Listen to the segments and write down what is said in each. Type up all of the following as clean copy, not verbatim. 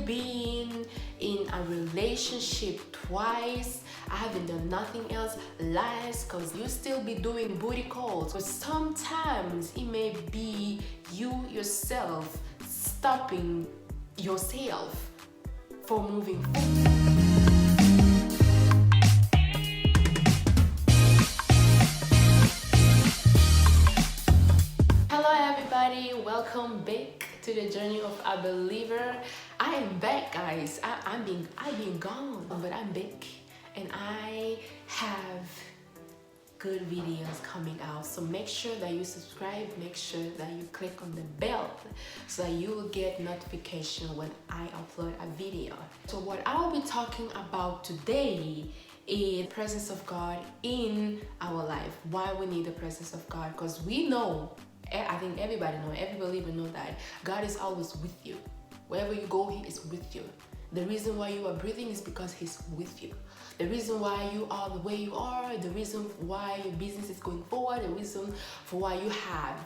been in a relationship twice. I haven't done nothing else. Lies, because you still be doing booty calls. But sometimes it may be you yourself stopping yourself from moving forward. Welcome back to the journey of a believer. I am back, guys. I've been gone, but I'm back, and I have good videos coming out. So make sure that you subscribe. Make sure that you click on the bell so that you will get notification when I upload a video. So what I'll be talking about today is the presence of God in our life. Why we need the presence of God? Because we know, I think everybody know, every believer know that God is always with you. Wherever you go, He is with you. The reason why you are breathing is because He's with you. The reason why you are the way you are, the reason why your business is going forward, the reason for why you have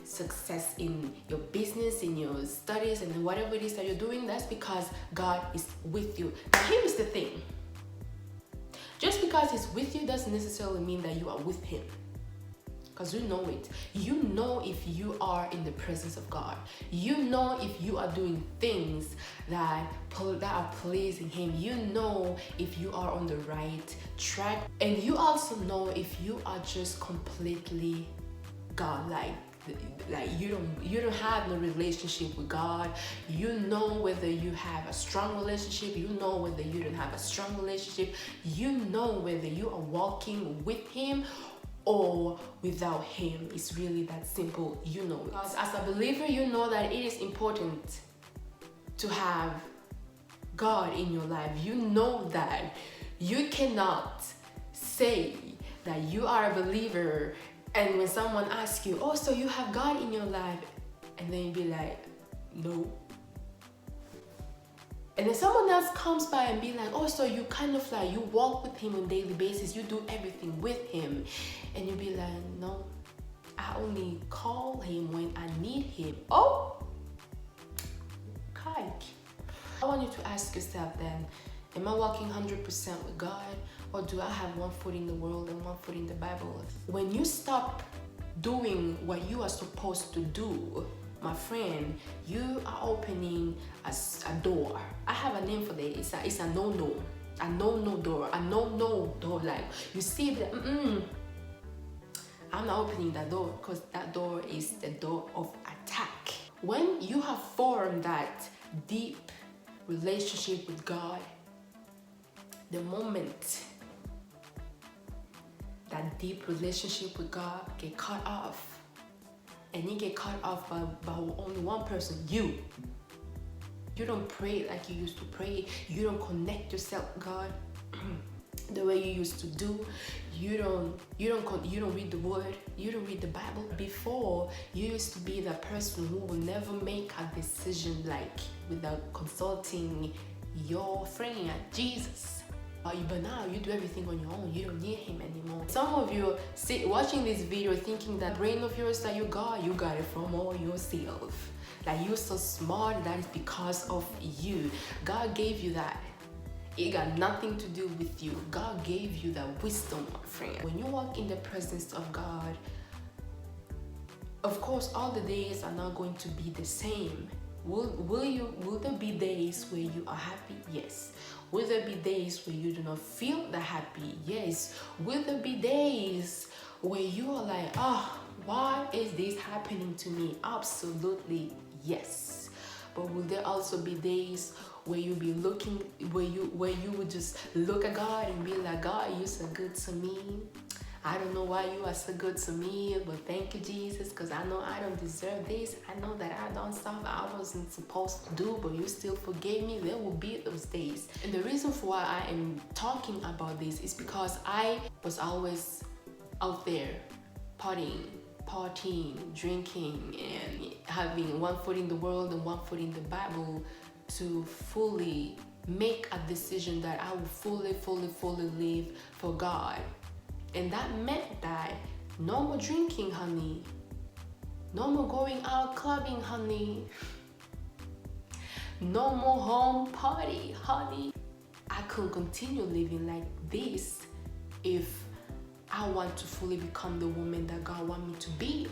success in your business, in your studies, and whatever it is that you're doing, that's because God is with you. Now, here is the thing. Just because He's with you doesn't necessarily mean that you are with Him. Because you know it. You know if you are in the presence of God. You know if you are doing things that are pleasing Him. You know if you are on the right track. And you also know if you are just completely God-like. Like you don't have no relationship with God. You know whether you have a strong relationship. You know whether you don't have a strong relationship. You know whether you are walking with Him or without Him. It's really that simple. You know it. Because as a believer, you know that it is important to have God in your life. You know that you cannot say that you are a believer, and when someone asks you, oh, so you have God in your life, and then you be like, no. And then someone else comes by and be like, oh, so you kind of like, you walk with Him on a daily basis, you do everything with Him. And you be like, no, I only call Him when I need Him. Oh, God. I want you to ask yourself then, am I walking 100% with God? Or do I have one foot in the world and one foot in the Bible? When you stop doing what you are supposed to do, my friend, you are opening a door. I have a name for that. It's a no-no. A no-no door. A no-no door. Like, you see that, I'm not opening that door, because that door is the door of attack. When you have formed that deep relationship with God, the moment that deep relationship with God get cut off, and you get cut off by only one person, you don't pray like you used to pray. You don't connect yourself with God the way you used to do. You don't read the word. You don't read the Bible. Before, you used to be the person who will never make a decision like without consulting your friend Jesus. But now you do everything on your own. You don't need Him anymore. Some of you watching this video thinking that brain of yours that you got it from all yourself. Like, you're so smart, that is because of you. God gave you that. It got nothing to do with you. God gave you that wisdom, my friend. When you walk in the presence of God, of course, all the days are not going to be the same. Will there be days where you are happy? Yes. Will there be days where you do not feel that happy? Yes. Will there be days where you are like, oh, why is this happening to me? Absolutely, yes. But will there also be days where you be looking, where you would just look at God and be like, God, you're so good to me. I don't know why you are so good to me, but thank you, Jesus, because I know I don't deserve this. I know that I done stuff I wasn't supposed to do, but you still forgave me. There will be those days. And the reason for why I am talking about this is because I was always out there partying, drinking, and having one foot in the world and one foot in the Bible to fully make a decision that I will fully live for God. And that meant that no more drinking, honey. No more going out clubbing, honey. No more home party, honey. I couldn't continue living like this if I want to fully become the woman that God wants me to be.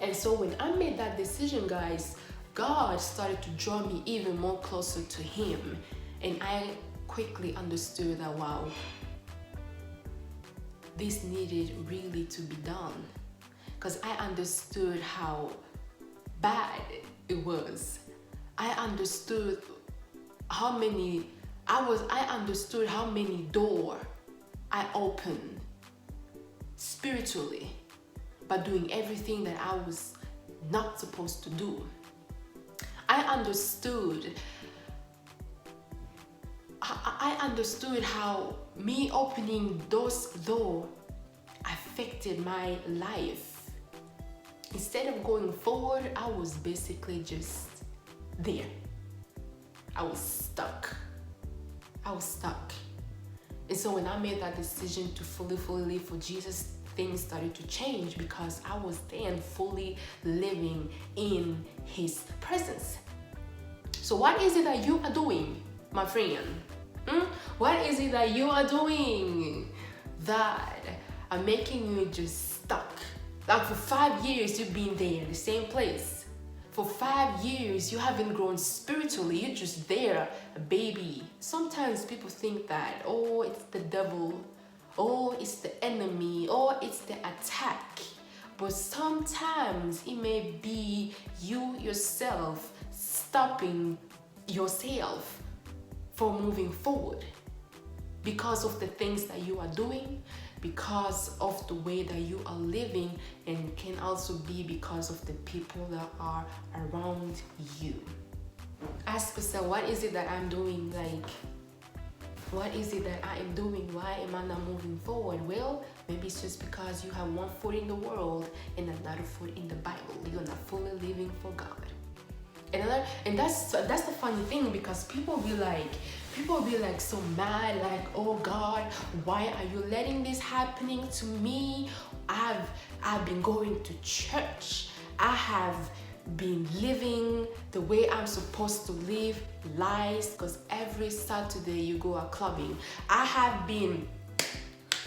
And so when I made that decision, guys, God started to draw me even more closer to Him. And I quickly understood that, wow, this needed really to be done. Because I understood how bad it was. I understood how many doors I opened spiritually by doing everything that I was not supposed to do. I understood how me opening those doors affected my life. Instead of going forward, I was basically just there. I was stuck. And so when I made that decision to fully live for Jesus, things started to change because I was then fully living in His presence. So what is it that you are doing, my friend? What is it that you are doing that are making you just stuck? Like for 5 years you've been there in the same place. For 5 years you haven't grown spiritually. You're just there, a baby. Sometimes people think that, oh, it's the devil. Oh, it's the enemy. Oh, it's the attack. But sometimes it may be you yourself stopping yourself from moving forward because of the things that you are doing, because of the way that you are living, and can also be because of the people that are around you. Ask yourself, what is it that I'm doing? Like, what is it that I am doing? Why am I not moving forward? Well, maybe it's just because you have one foot in the world and another foot in the Bible. You're not fully living for God. And that's the funny thing, because people be like so mad, like, oh God, why are you letting this happening to me? I've been going to church. I have been living the way I'm supposed to live. Lies, because every Saturday you go out clubbing.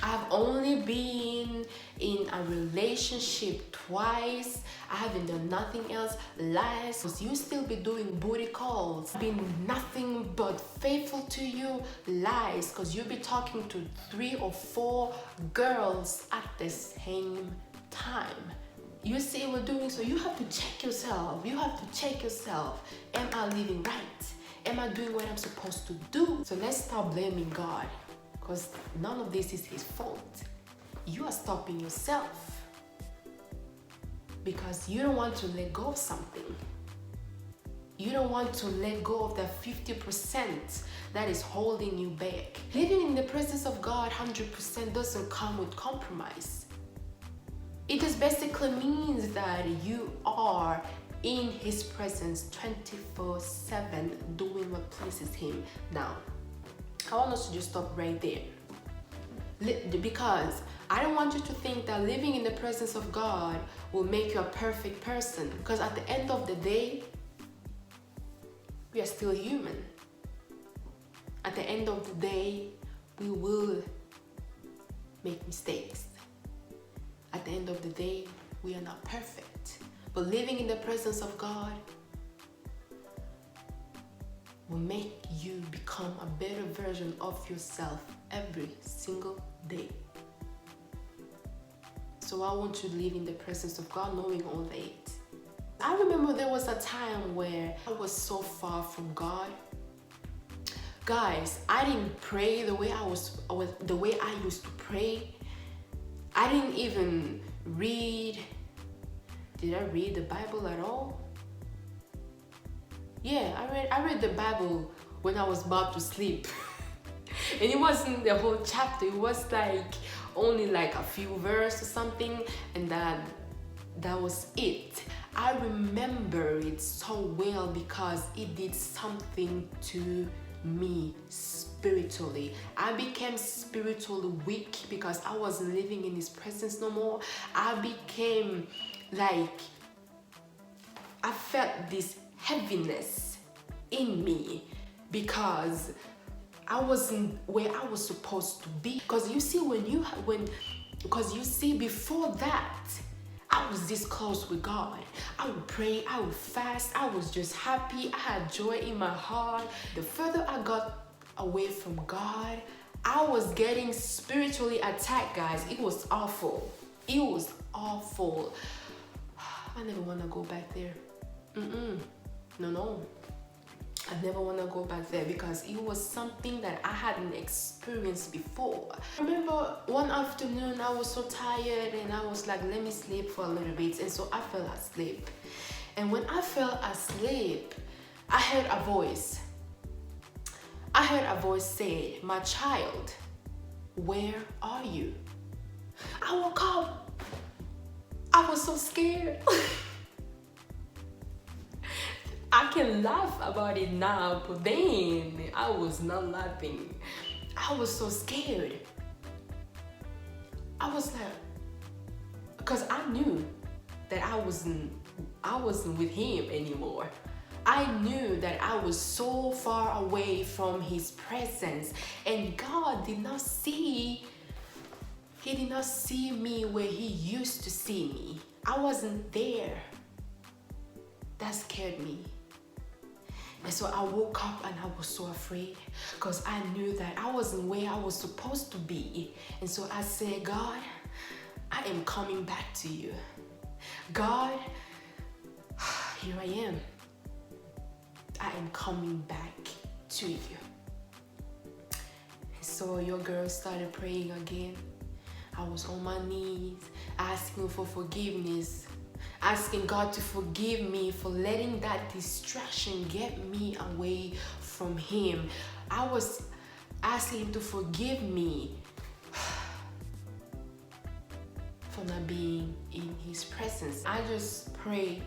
I've only been in a relationship twice. I haven't done nothing else. Lies, because you still be doing booty calls. Been nothing but faithful to you. Lies, because you be talking to 3 or 4 girls at the same time. You see we're doing, so you have to check yourself. Am I living right? Am I doing what I'm supposed to do? So let's stop blaming God, because none of this is His fault. You are stopping yourself because you don't want to let go of something. You don't want to let go of that 50% that is holding you back. Living in the presence of God 100% doesn't come with compromise. It just basically means that you are in His presence 24/7, doing what pleases Him. Now, I want us to just stop right there, because I don't want you to think that living in the presence of God will make you a perfect person, because at the end of the day, we are still human. At the end of the day, we will make mistakes. At the end of the day, we are not perfect. But living in the presence of God will make you become a better version of yourself every single day. So I want you to live in the presence of God, knowing all that. I remember there was a time where I was so far from God. Guys, I didn't pray the way I used to pray. I didn't even read. Did I read the Bible at all? Yeah, I read the Bible when I was about to sleep. And it wasn't the whole chapter. It was like only like a few verses or something, and that was it. I remember it so well because it did something to me spiritually. I became spiritually weak because I wasn't living in His presence no more. I became like, I felt this heaviness in me because I wasn't where I was supposed to be. Because you see, before that, I was this close with God. I would pray, I would fast, I was just happy, I had joy in my heart. The further I got away from God, I was getting spiritually attacked, guys. It was awful. It was awful. I never want to go back there. No. I never want to go back there because it was something that I hadn't experienced before. I remember one afternoon I was so tired and I was like, let me sleep for a little bit. And so I fell asleep. And when I fell asleep, I heard a voice. I heard a voice say, my child, where are you? I woke up. I was so scared. I can laugh about it now, but then I was not laughing. I was so scared. I was like, because I knew that I wasn't with him anymore. I knew that I was so far away from his presence, and God did not see. He did not see me where he used to see me. I wasn't there. That scared me. And so I woke up and I was so afraid because I knew that I wasn't where I was supposed to be. And so I said, God, I am coming back to you. God, here I am. I am coming back to you. And so your girl started praying again. I was on my knees, asking for forgiveness, asking God to forgive me for letting that distraction get me away from him. I was asking him to forgive me for not being in his presence. I just pray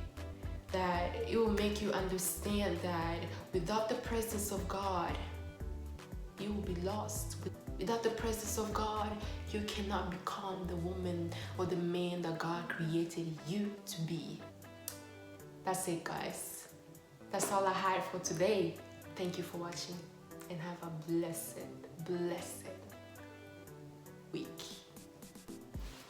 that it will make you understand that without the presence of God, you will be lost. Without the presence of God, you cannot become the woman or the man that God created you to be. That's it, guys. That's all I had for today. Thank you for watching and have a blessed week.